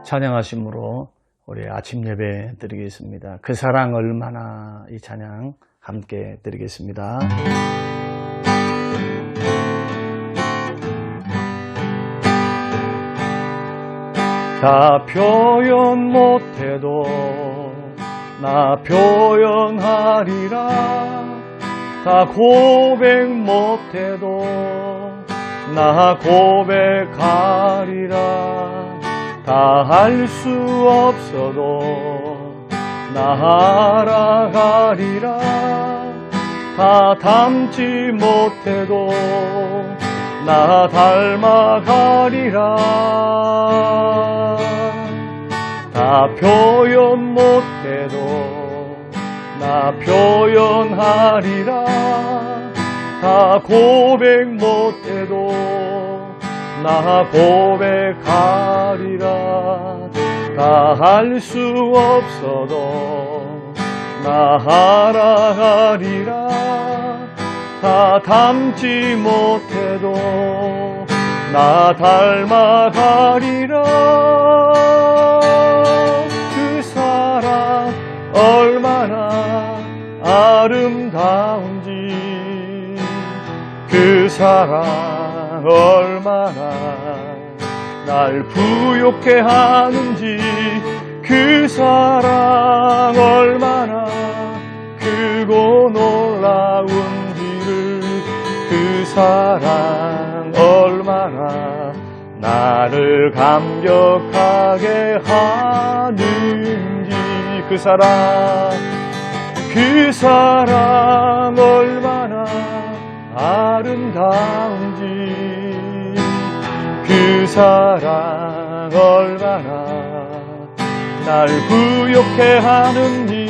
찬양하심으로 우리 아침 예배 드리겠습니다. 그 사랑 얼마나, 이 찬양 함께 드리겠습니다. 다 표현 못해도 나 표현하리라. 다 고백 못해도 나 고백하리라. 다 할 수 없어도 나 알아가리라. 다 닮지 못해도 나 닮아가리라. 다 표현 못해도 나 표현하리라. 다 고백 못해도 나 고백하리라. 다 할 수 없어도 나 알아가리라. 다 닮지 못해도 나 닮아가리라. 그 사랑 얼마나 아름다운지, 그 사랑 얼마나 날 부욕해 하는지, 그 사랑 얼마나 크고 놀라운지를, 그 사랑 얼마나 나를 감격하게 하는지, 그 사랑 얼마나 아름다운지, 그 사랑 얼마나 날 부욕해 하는지,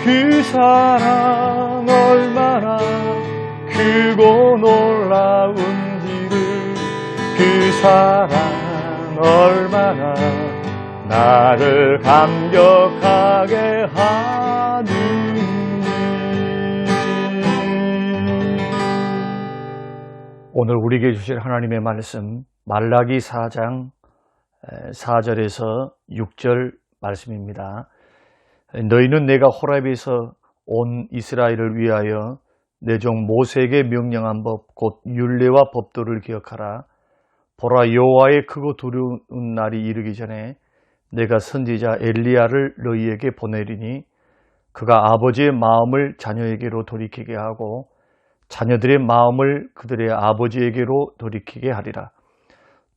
그 사랑 얼마나 크고 놀라운지를, 그 사랑 얼마나 나를 감격하게 하는지. 오늘 우리에게 주실 하나님의 말씀, 말라기 4장 4절에서 6절 말씀입니다. 너희는 내가 호렙에서 온 이스라엘을 위하여 내 종 모세에게 명령한 법 곧 율례와 법도를 기억하라. 보라, 여호와의 크고 두려운 날이 이르기 전에 내가 선지자 엘리야를 너희에게 보내리니 그가 아버지의 마음을 자녀에게로 돌이키게 하고 자녀들의 마음을 그들의 아버지에게로 돌이키게 하리라.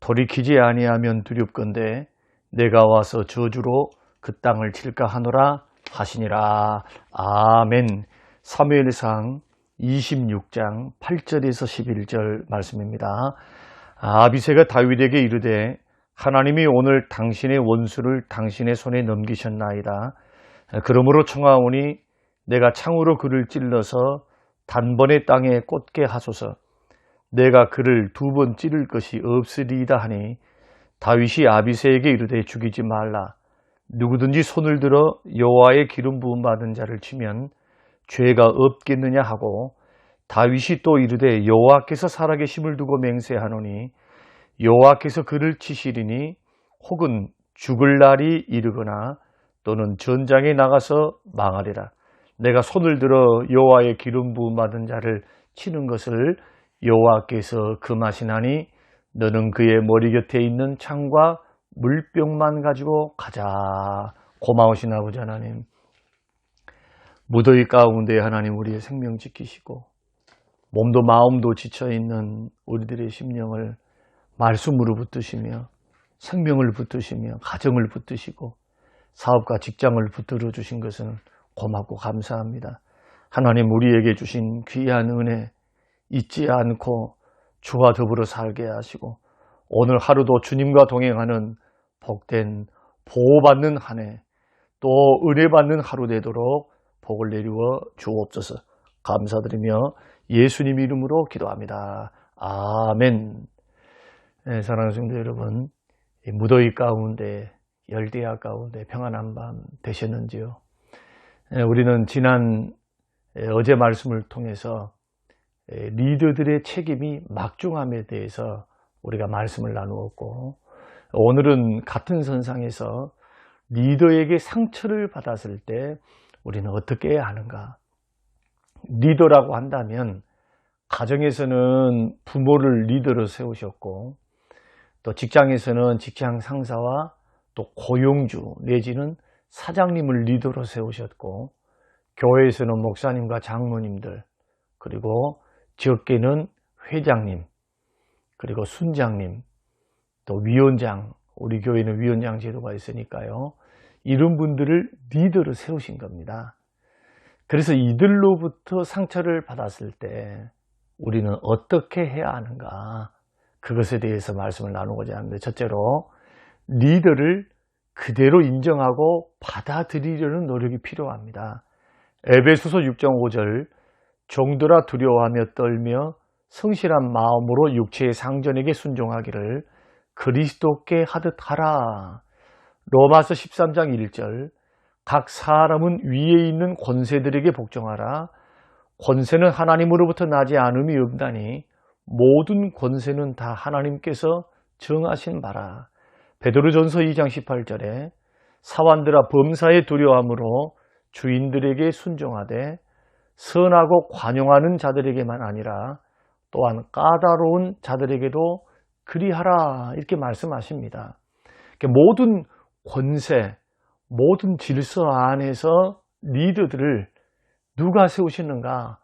돌이키지 아니하면 두렵건대 내가 와서 저주로 그 땅을 칠까 하노라 하시니라. 아멘. 사무엘상 26장 8절에서 11절 말씀입니다. 아비새가 다윗에게 이르되 하나님이 오늘 당신의 원수를 당신의 손에 넘기셨나이다. 그러므로 청하오니 내가 창으로 그를 찔러서 단번에 땅에 꽂게 하소서. 내가 그를 2번 찌를 것이 없으리이다 하니 다윗이 아비새에게 이르되 죽이지 말라. 누구든지 손을 들어 여호와의 기름 부음 받은 자를 치면 죄가 없겠느냐 하고, 다윗이 또 이르되 여호와께서 살아계심을 두고 맹세하노니 여호와께서 그를 치시리니 혹은 죽을 날이 이르거나 또는 전장에 나가서 망하리라. 내가 손을 들어 여호와의 기름 부음 받은 자를 치는 것을 여호와께서 금하시나니 너는 그의 머리 곁에 있는 창과 물병만 가지고 가자. 고마우신 아버지 하나님, 무더위 가운데 하나님 우리의 생명 지키시고 몸도 마음도 지쳐있는 우리들의 심령을 말씀으로 붙드시며 생명을 붙드시며 가정을 붙드시고 사업과 직장을 붙들어 주신 것은 고맙고 감사합니다. 하나님, 우리에게 주신 귀한 은혜 잊지 않고 주와 더불어 살게 하시고 오늘 하루도 주님과 동행하는 복된 보호받는 한 해, 또 은혜 받는 하루 되도록 복을 내리워 주옵소서. 감사드리며 예수님 이름으로 기도합니다. 아멘. 네, 사랑하는 성도 여러분, 무더위 가운데, 열대야 가운데 평안한 밤 되셨는지요? 우리는 지난 어제 말씀을 통해서 리더들의 책임이 막중함에 대해서 우리가 말씀을 나누었고, 오늘은 같은 선상에서 리더에게 상처를 받았을 때 우리는 어떻게 해야 하는가? 리더라고 한다면 가정에서는 부모를 리더로 세우셨고, 또 직장에서는 직장 상사와 또 고용주 내지는 사장님을 리더로 세우셨고, 교회에서는 목사님과 장로님들, 그리고 지역계는 회장님, 그리고 순장님, 또 위원장, 우리 교회는 위원장 제도가 있으니까요. 이런 분들을 리더로 세우신 겁니다. 그래서 이들로부터 상처를 받았을 때 우리는 어떻게 해야 하는가? 그것에 대해서 말씀을 나누고자 합니다. 첫째로 리더를 그대로 인정하고 받아들이려는 노력이 필요합니다. 에베소서 6장 5절 종들아 두려워하며 떨며 성실한 마음으로 육체의 상전에게 순종하기를 그리스도께 하듯 하라. 로마서 13장 1절 각 사람은 위에 있는 권세들에게 복종하라. 권세는 하나님으로부터 나지 않음이 없다니 모든 권세는 다 하나님께서 정하신 바라. 베드로전서 2장 18절에 사환들아 범사에 두려워함으로 주인들에게 순종하되 선하고 관용하는 자들에게만 아니라 또한 까다로운 자들에게도 그리하라. 이렇게 말씀하십니다. 모든 권세, 모든 질서 안에서 리더들을 누가 세우시는가?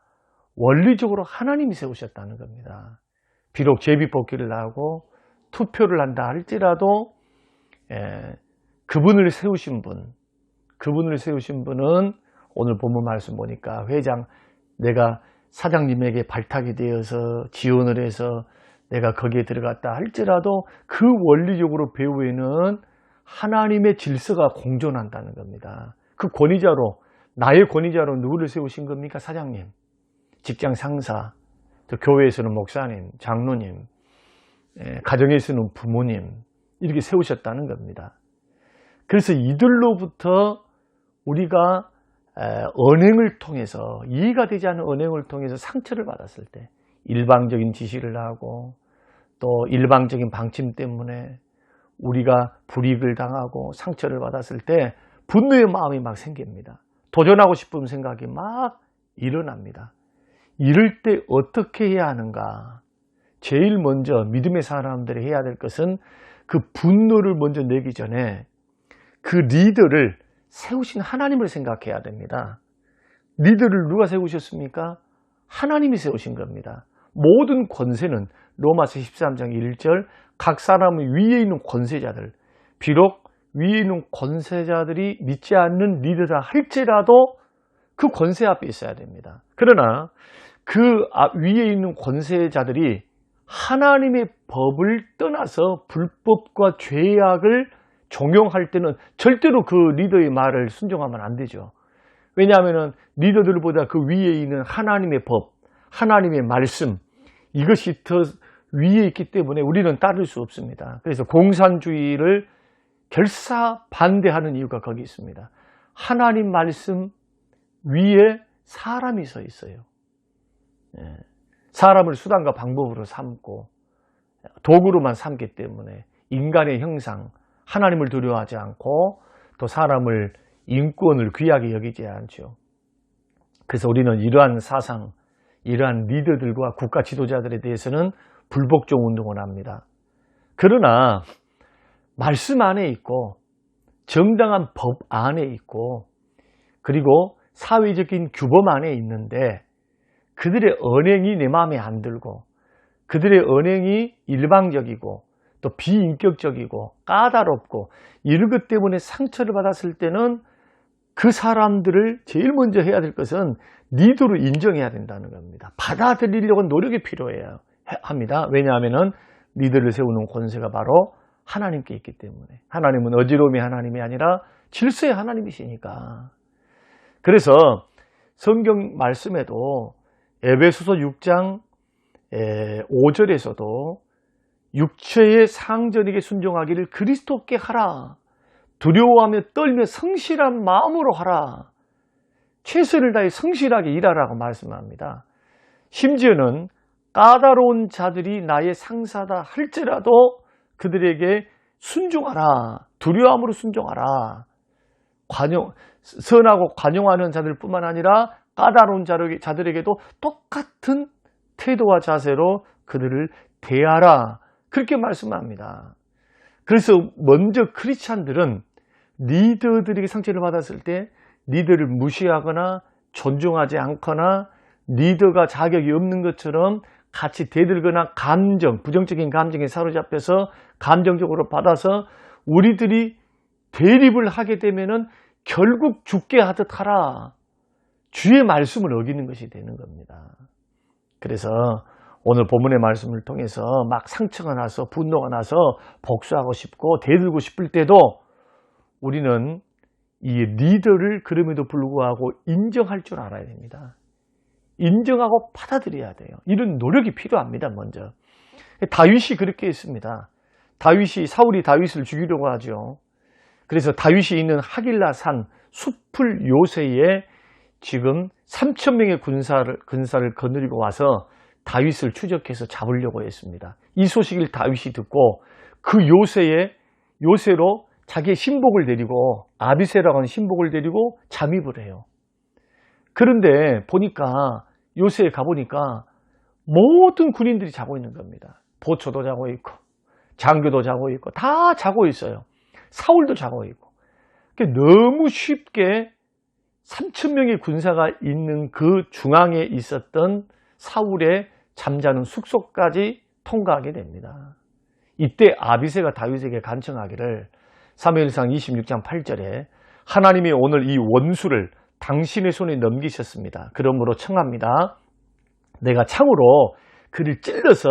원리적으로 하나님이 세우셨다는 겁니다. 비록 제비뽑기를 하고 투표를 한다 할지라도 그분을 세우신 분은 오늘 본문 말씀 보니까 회장, 내가 사장님에게 발탁이 되어서 지원을 해서 내가 거기에 들어갔다 할지라도 그 원리적으로 배후에는 하나님의 질서가 공존한다는 겁니다. 그 권위자로, 나의 권위자로 누구를 세우신 겁니까? 사장님, 직장 상사, 또 교회에서는 목사님, 장로님, 가정에서는 부모님, 이렇게 세우셨다는 겁니다. 그래서 이들로부터 우리가 언행을 통해서, 이해가 되지 않는 언행을 통해서 상처를 받았을 때 일방적인 지시를 하고 또 일방적인 방침 때문에 우리가 불이익을 당하고 상처를 받았을 때 분노의 마음이 막 생깁니다. 도전하고 싶은 생각이 막 일어납니다. 이럴 때 어떻게 해야 하는가? 제일 먼저 믿음의 사람들이 해야 될 것은 그 분노를 먼저 내기 전에 그 리더를 세우신 하나님을 생각해야 됩니다. 리더를 누가 세우셨습니까? 하나님이 세우신 겁니다. 모든 권세는 로마서 13장 1절 각 사람의 위에 있는 권세자들, 비록 위에 있는 권세자들이 믿지 않는 리더다 할지라도 그 권세 앞에 있어야 됩니다. 그러나 그 위에 있는 권세자들이 하나님의 법을 떠나서 불법과 죄악을 종용할 때는 절대로 그 리더의 말을 순종하면 안 되죠. 왜냐하면 리더들보다 그 위에 있는 하나님의 법, 하나님의 말씀, 이것이 더 위에 있기 때문에 우리는 따를 수 없습니다. 그래서 공산주의를 결사 반대하는 이유가 거기 있습니다. 하나님 말씀 위에 사람이 서 있어요. 사람을 수단과 방법으로 삼고 도구로만 삼기 때문에 인간의 형상, 하나님을 두려워하지 않고 또 사람을 인권을 귀하게 여기지 않죠. 그래서 우리는 이러한 사상, 이러한 리더들과 국가 지도자들에 대해서는 불복종 운동을 합니다. 그러나 말씀 안에 있고 정당한 법 안에 있고 그리고 사회적인 규범 안에 있는데 그들의 언행이 내 마음에 안 들고 그들의 언행이 일방적이고 또 비인격적이고 까다롭고 이런 것 때문에 상처를 받았을 때는 그 사람들을 제일 먼저 해야 될 것은 리더로 인정해야 된다는 겁니다. 받아들이려고 노력이 필요해요. 합니다. 왜냐하면 리더를 세우는 권세가 바로 하나님께 있기 때문에. 하나님은 어지러움의 하나님이 아니라 질서의 하나님이시니까. 그래서 성경 말씀에도 에베소서 6장 5절에서도 육체의 상전에게 순종하기를 그리스도께 하라. 두려워하며 떨며 성실한 마음으로 하라. 최선을 다해 성실하게 일하라고 말씀합니다. 심지어는 까다로운 자들이 나의 상사다 할지라도 그들에게 순종하라. 두려움으로 순종하라. 선하고 관용하는 자들뿐만 아니라 까다로운 자들에게도 똑같은 태도와 자세로 그들을 대하라. 그렇게 말씀합니다. 그래서 먼저 크리스찬들은 리더들에게 상처를 받았을 때 리더를 무시하거나 존중하지 않거나 리더가 자격이 없는 것처럼 같이 대들거나 부정적인 감정에 사로잡혀서 감정적으로 받아서 우리들이 대립을 하게 되면은 결국 죽게 하듯 하라. 주의 말씀을 어기는 것이 되는 겁니다. 그래서 오늘 본문의 말씀을 통해서 막 상처가 나서 분노가 나서 복수하고 싶고 대들고 싶을 때도 우리는 이 리더를 그럼에도 불구하고 인정할 줄 알아야 됩니다. 인정하고 받아들여야 돼요. 이런 노력이 필요합니다. 먼저 다윗이 그렇게 했습니다. 사울이 다윗을 죽이려고 하죠. 그래서 다윗이 있는 하길라 산 숲을 요새에 지금 3,000명의 군사를 거느리고 와서 다윗을 추적해서 잡으려고 했습니다. 이 소식을 다윗이 듣고 그 요새로 자기의 신복을 데리고 아비새라고 하는 신복을 데리고 잠입을 해요. 그런데 보니까 요새에 가보니까 모든 군인들이 자고 있는 겁니다. 보초도 자고 있고 장교도 자고 있고 다 자고 있어요. 사울도 자고 있고. 너무 쉽게 3,000명의 군사가 있는 그 중앙에 있었던 사울의 잠자는 숙소까지 통과하게 됩니다. 이때 아비새가 다윗에게 간청하기를 사무엘상 26장 8절에 하나님이 오늘 이 원수를 당신의 손에 넘기셨습니다. 그러므로 청합니다. 내가 창으로 그를 찔러서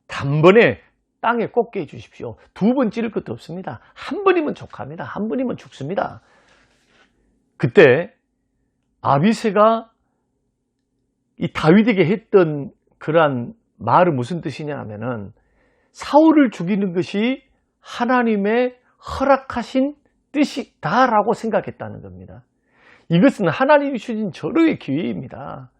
단번에 땅에 꽂게 해주십시오. 2번 찌를 것도 없습니다. 한 번이면 족합니다. 한 번이면 죽습니다. 그때 아비새가 이 다윗에게 했던 그러한 말은 무슨 뜻이냐 하면은 사울을 죽이는 것이 하나님의 허락하신 뜻이다라고 생각했다는 겁니다. 이것은 하나님이 주신 절호의 기회입니다.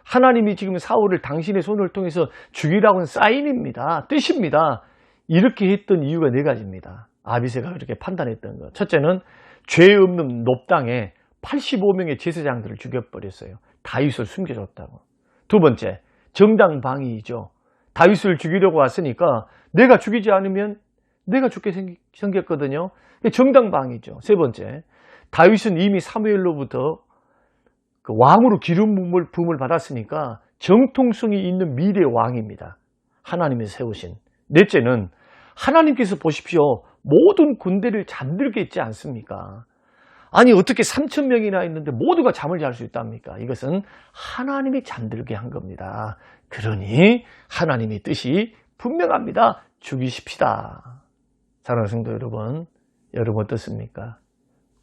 하나님이 지금 사울을 당신의 손을 통해서 죽이라고 하는 사인입니다. 뜻입니다. 이렇게 했던 이유가 4가지입니다. 아비새가 그렇게 판단했던 것. 첫째는 죄 없는 놉당에 85명의 제사장들을 죽여버렸어요. 다윗을 숨겨줬다고. 2번째, 정당방위이죠. 다윗을 죽이려고 왔으니까 내가 죽이지 않으면 내가 죽게 생겼거든요. 정당방위죠. 3번째, 다윗은 이미 사무엘로부터 그 왕으로 기름 부음을 받았으니까 정통성이 있는 미래 왕입니다. 하나님이 세우신. 넷째는 하나님께서 보십시오. 모든 군대를 잠들게 했지 않습니까? 아니 어떻게 3,000명이나 있는데 모두가 잠을 잘 수 있답니까? 이것은 하나님이 잠들게 한 겁니다. 그러니 하나님의 뜻이 분명합니다. 죽이십시다. 사랑하는 성도 여러분 어떻습니까?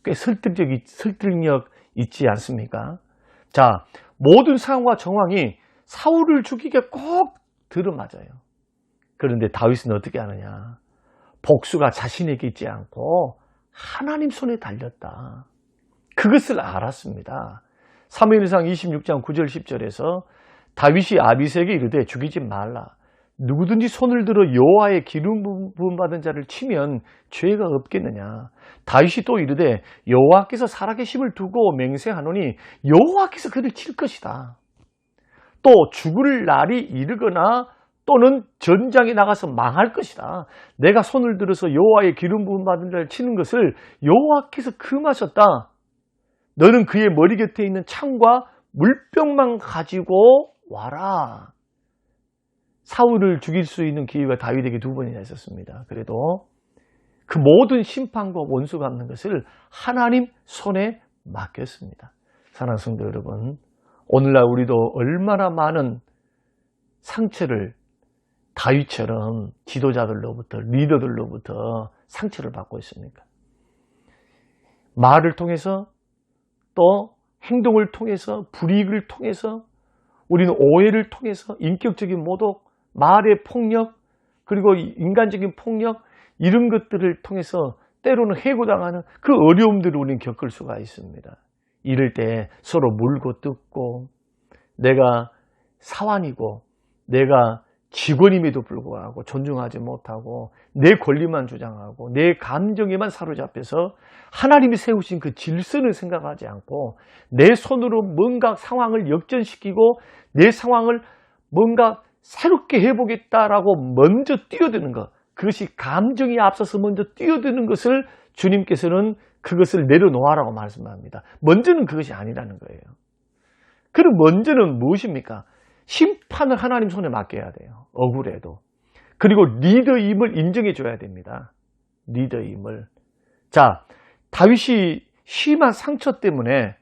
꽤 설득력 있지 않습니까? 자, 모든 상황과 정황이 사울을 죽이게 꼭 들어맞아요. 그런데 다윗은 어떻게 하느냐? 복수가 자신에게 있지 않고 하나님 손에 달렸다. 그것을 알았습니다. 사무엘상 26장 9절 10절에서 다윗이 아비새에게 이르되 죽이지 말라. 누구든지 손을 들어 여호와의 기름 부음 받은 자를 치면 죄가 없겠느냐. 다윗이 또 이르되 여호와께서 살아계심을 두고 맹세하노니 여호와께서 그를 칠 것이다. 또 죽을 날이 이르거나 또는 전장에 나가서 망할 것이다. 내가 손을 들어서 여호와의 기름 부음 받은 자를 치는 것을 여호와께서 금하셨다. 너는 그의 머리 곁에 있는 창과 물병만 가지고 와라. 사울을 죽일 수 있는 기회가 다윗에게 2번이나 있었습니다. 그래도 그 모든 심판과 원수 갚는 것을 하나님 손에 맡겼습니다. 사랑하는 성도 여러분, 오늘날 우리도 얼마나 많은 상처를 다윗처럼 지도자들로부터 리더들로부터 상처를 받고 있습니까? 말을 통해서 또 행동을 통해서 불이익을 통해서 우리는 오해를 통해서 인격적인 모독, 말의 폭력, 그리고 인간적인 폭력 이런 것들을 통해서 때로는 해고당하는 그 어려움들을 우리는 겪을 수가 있습니다. 이럴 때 서로 물고 뜯고 내가 사환이고 내가 직원임에도 불구하고 존중하지 못하고 내 권리만 주장하고 내 감정에만 사로잡혀서 하나님이 세우신 그 질서를 생각하지 않고 내 손으로 뭔가 상황을 역전시키고 내 상황을 뭔가 새롭게 해보겠다라고 먼저 뛰어드는 것, 그것이 감정이 앞서서 먼저 뛰어드는 것을 주님께서는 그것을 내려놓으라고 말씀합니다. 먼저는 그것이 아니라는 거예요. 그럼 먼저는 무엇입니까? 심판을 하나님 손에 맡겨야 돼요. 억울해도. 그리고 리더임을 인정해 줘야 됩니다. 리더임을. 자, 다윗이 심한 상처 때문에,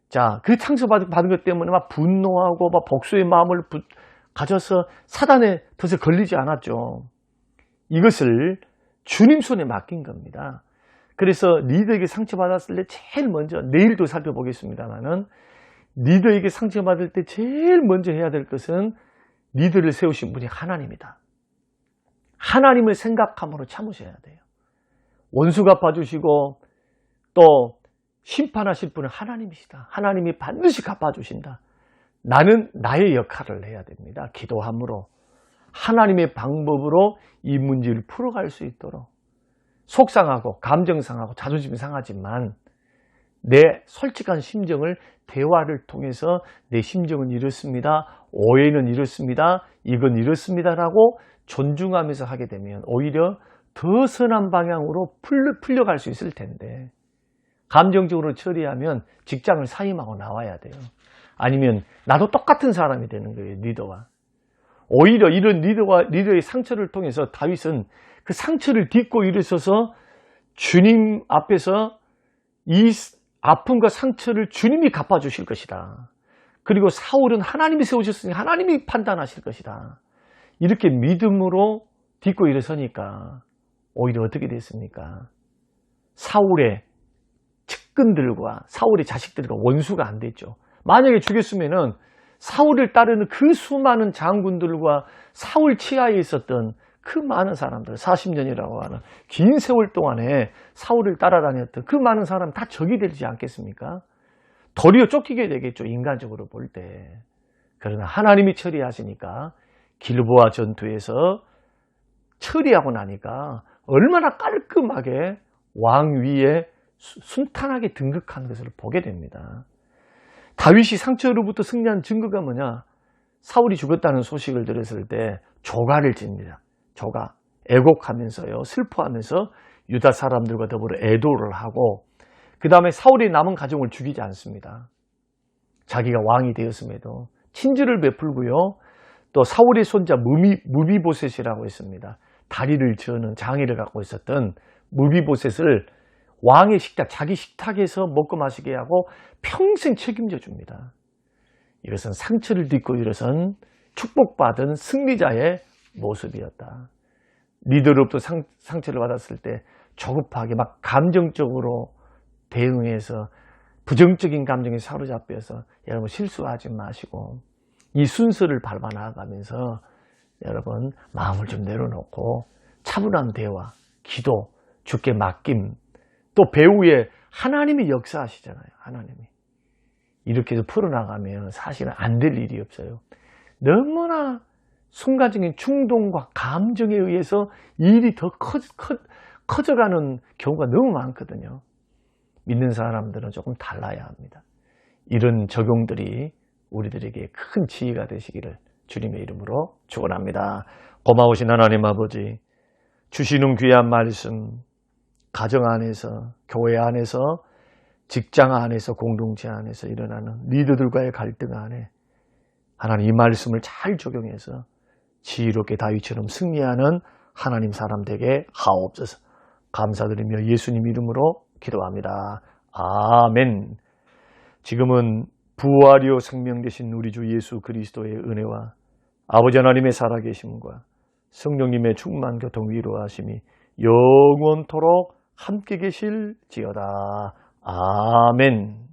자, 그 상처받은 것 때문에 막 분노하고 막 복수의 마음을 가져서 사단의 덫에 걸리지 않았죠. 이것을 주님 손에 맡긴 겁니다. 그래서 리더에게 상처받았을 때 제일 먼저, 내일도 살펴보겠습니다만은, 리더에게 상처받을 때 제일 먼저 해야 될 것은 리더를 세우신 분이 하나님이다. 하나님을 생각함으로 참으셔야 돼요. 원수 갚아주시고 또 심판하실 분은 하나님이시다. 하나님이 반드시 갚아주신다. 나는 나의 역할을 해야 됩니다. 기도함으로 하나님의 방법으로 이 문제를 풀어갈 수 있도록. 속상하고 감정상하고 자존심이 상하지만 내 솔직한 심정을 대화를 통해서 내 심정은 이렇습니다. 오해는 이렇습니다. 이건 이렇습니다라고 존중하면서 하게 되면 오히려 더 선한 방향으로 풀려갈 수 있을 텐데, 감정적으로 처리하면 직장을 사임하고 나와야 돼요. 아니면 나도 똑같은 사람이 되는 거예요. 리더와. 오히려 이런 리더의 상처를 통해서 다윗은 그 상처를 딛고 일어서서 주님 앞에서 이 아픔과 상처를 주님이 갚아주실 것이다. 그리고 사울은 하나님이 세우셨으니 하나님이 판단하실 것이다. 이렇게 믿음으로 딛고 일어서니까 오히려 어떻게 됐습니까? 사울의 측근들과 사울의 자식들과 원수가 안 됐죠. 만약에 죽였으면은 사울을 따르는 그 수많은 장군들과 사울 치하에 있었던 그 많은 사람들, 40년이라고 하는 긴 세월 동안에 사울을 따라다녔던 그 많은 사람 다 적이 되지 않겠습니까? 도리어 쫓기게 되겠죠, 인간적으로 볼 때. 그러나 하나님이 처리하시니까 길보아 전투에서 처리하고 나니까 얼마나 깔끔하게 왕 위에 순탄하게 등극하는 것을 보게 됩니다. 다윗이 상처로부터 승리한 증거가 뭐냐? 사울이 죽었다는 소식을 들었을 때 조가를 집니다. 조가, 애곡하면서요, 슬퍼하면서 유다 사람들과 더불어 애도를 하고, 그 다음에 사울의 남은 가족을 죽이지 않습니다. 자기가 왕이 되었음에도 친절을 베풀고요, 또 사울의 손자 무비보셋이라고 있습니다. 다리를 저는 장애를 갖고 있었던 무비보셋을 왕의 식탁, 자기 식탁에서 먹고 마시게 하고 평생 책임져 줍니다. 이것은 상처를 딛고 일어선 축복받은 승리자의 모습이었다. 리더로부터 상처를 받았을 때 조급하게 막 감정적으로 대응해서 부정적인 감정에 사로잡혀서 여러분 실수하지 마시고 이 순서를 밟아 나아가면서 여러분 마음을 좀 내려놓고 차분한 대화, 기도, 주께 맡김, 또 배후에 하나님이 역사하시잖아요. 하나님이. 이렇게 해서 풀어나가면 사실은 안 될 일이 없어요. 너무나 순간적인 충동과 감정에 의해서 일이 더 커져가는 경우가 너무 많거든요. 믿는 사람들은 조금 달라야 합니다. 이런 적용들이 우리들에게 큰 지혜가 되시기를 주님의 이름으로 축원합니다. 고마우신 하나님 아버지, 주시는 귀한 말씀, 가정 안에서, 교회 안에서, 직장 안에서, 공동체 안에서 일어나는 리더들과의 갈등 안에 하나님 이 말씀을 잘 적용해서 지혜롭게 다윗처럼 승리하는 하나님 사람 되게 하옵소서. 감사드리며 예수님 이름으로 기도합니다. 아멘. 지금은 부활이요 생명 되신 우리 주 예수 그리스도의 은혜와 아버지 하나님의 살아계심과 성령님의 충만 교통 위로하심이 영원토록 함께 계실지어다. 아멘.